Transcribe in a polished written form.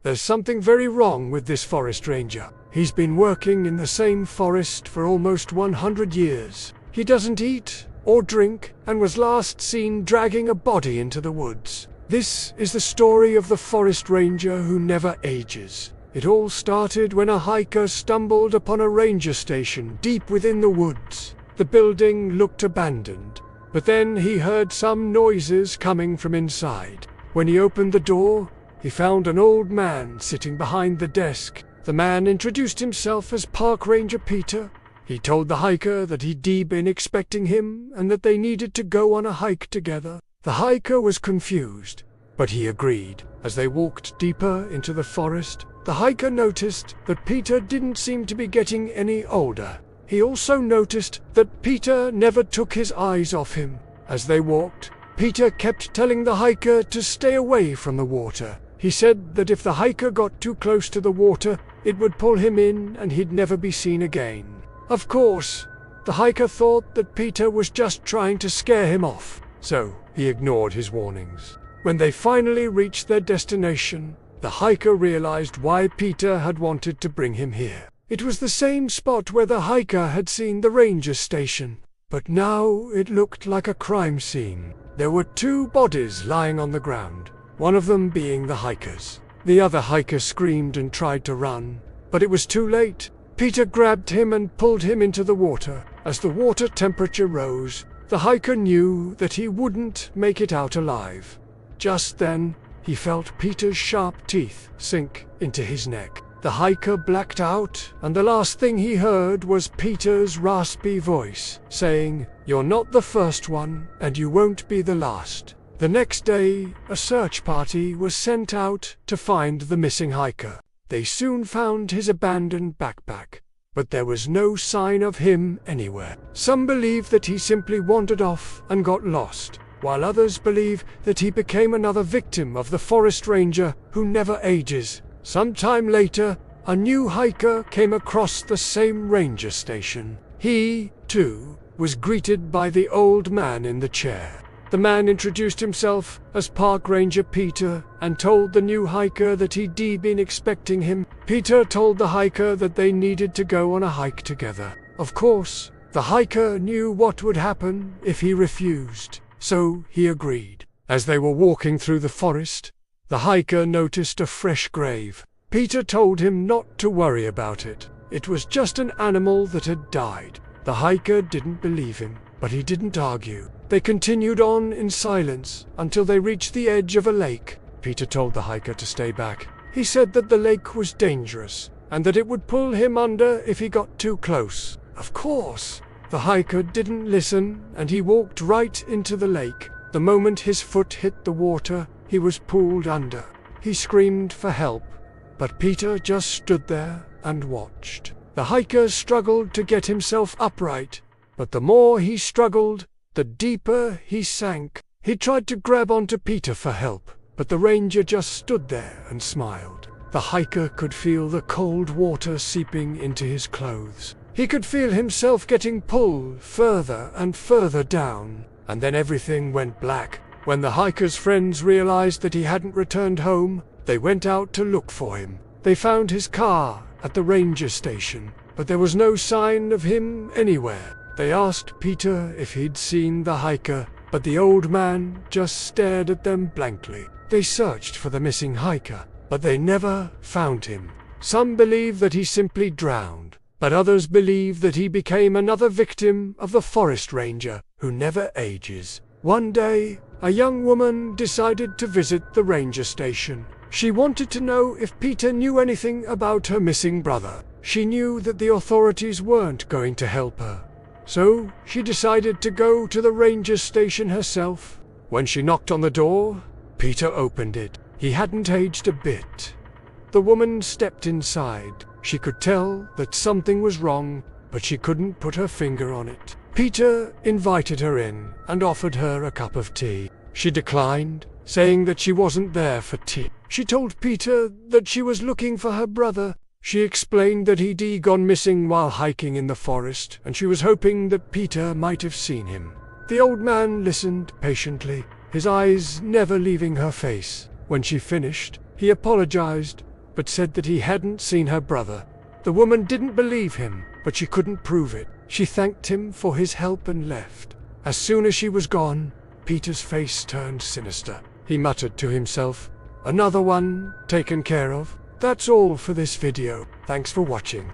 "There's something very wrong with this forest ranger. He's been working in the same forest for almost 100 years. He doesn't eat or drink and was last seen dragging a body into the woods. This is the story of the forest ranger who never ages. It all started when a hiker stumbled upon a ranger station deep within the woods. The building looked abandoned, but then he heard some noises coming from inside. When he opened the door, he found an old man sitting behind the desk. The man introduced himself as Park Ranger Peter. He told the hiker that he'd been expecting him and that they needed to go on a hike together. The hiker was confused, but he agreed. As they walked deeper into the forest, the hiker noticed that Peter didn't seem to be getting any older. He also noticed that Peter never took his eyes off him. As they walked, Peter kept telling the hiker to stay away from the water. He said that if the hiker got too close to the water, it would pull him in and he'd never be seen again. Of course, the hiker thought that Peter was just trying to scare him off, so he ignored his warnings. When they finally reached their destination, the hiker realized why Peter had wanted to bring him here. It was the same spot where the hiker had seen the ranger station, but now it looked like a crime scene. There were 2 bodies lying on the ground, one of them being the hiker's. The other hiker screamed and tried to run, but it was too late. Peter grabbed him and pulled him into the water. As the water temperature rose, the hiker knew that he wouldn't make it out alive. Just then, he felt Peter's sharp teeth sink into his neck. The hiker blacked out, and the last thing he heard was Peter's raspy voice saying, "You're not the first one, and you won't be the last." The next day, a search party was sent out to find the missing hiker. They soon found his abandoned backpack, but there was no sign of him anywhere. Some believe that he simply wandered off and got lost, while others believe that he became another victim of the forest ranger who never ages. Sometime later, a new hiker came across the same ranger station. He, too, was greeted by the old man in the chair. The man introduced himself as Park Ranger Peter and told the new hiker that he'd been expecting him. Peter told the hiker that they needed to go on a hike together. Of course, the hiker knew what would happen if he refused, so he agreed. As they were walking through the forest, the hiker noticed a fresh grave. Peter told him not to worry about it. It was just an animal that had died. The hiker didn't believe him, but he didn't argue. They continued on in silence until they reached the edge of a lake. Peter told the hiker to stay back. He said that the lake was dangerous and that it would pull him under if he got too close. Of course, the hiker didn't listen and he walked right into the lake. The moment his foot hit the water, he was pulled under. He screamed for help, but Peter just stood there and watched. The hiker struggled to get himself upright, but the more he struggled, the deeper he sank. He tried to grab onto Peter for help, but the ranger just stood there and smiled. The hiker could feel the cold water seeping into his clothes. He could feel himself getting pulled further and further down, and then everything went black. When the hiker's friends realized that he hadn't returned home, they went out to look for him. They found his car at the ranger station, but there was no sign of him anywhere. They asked Peter if he'd seen the hiker, but the old man just stared at them blankly. They searched for the missing hiker, but they never found him. Some believe that he simply drowned, but others believe that he became another victim of the forest ranger who never ages. One day, a young woman decided to visit the ranger station. She wanted to know if Peter knew anything about her missing brother. She knew that the authorities weren't going to help her, so she decided to go to the ranger station herself. When she knocked on the door, Peter opened it. He hadn't aged a bit. The woman stepped inside. She could tell that something was wrong, but she couldn't put her finger on it. Peter invited her in and offered her a cup of tea. She declined, saying that she wasn't there for tea. She told Peter that she was looking for her brother. She explained that he'd gone missing while hiking in the forest, and she was hoping that Peter might have seen him. The old man listened patiently, his eyes never leaving her face. When she finished, he apologized but said that he hadn't seen her brother. The woman didn't believe him, but she couldn't prove it. She thanked him for his help and left. As soon as she was gone, Peter's face turned sinister. He muttered to himself, "Another one taken care of." That's all for this video. Thanks for watching.